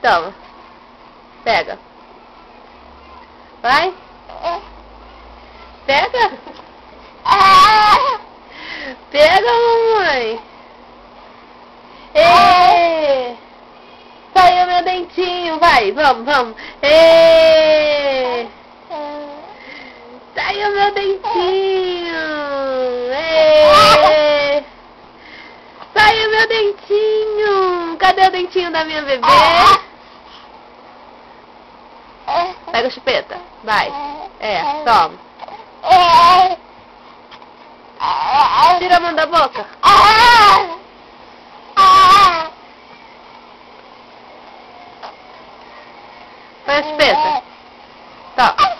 toma. Pega. Vai. Pega. Pega, mamãe. Ê! Saiu meu dentinho, vai, vamos. Ê! Saiu meu dentinho. Ê! Saiu meu dentinho. Cadê o dentinho da minha bebê? Pega a chupeta, vai. Toma. Tira a mão da boca. Põe a chupeta. Toma.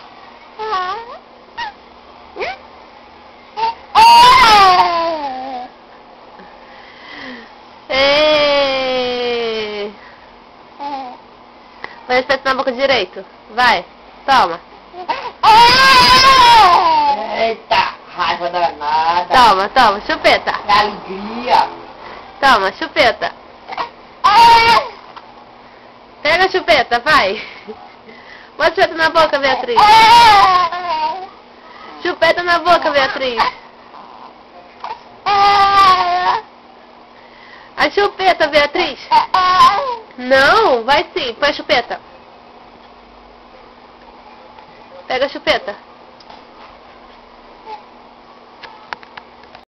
Põe a chupeta na boca direito. Vai. Toma. Eita, raiva danada. Toma, chupeta. Que alegria. Toma, chupeta. Pega a chupeta, vai. Bota a chupeta na boca, Beatriz. Chupeta na boca, Beatriz. A chupeta, Beatriz. Não, vai sim. Põe a chupeta. Pega a chupeta.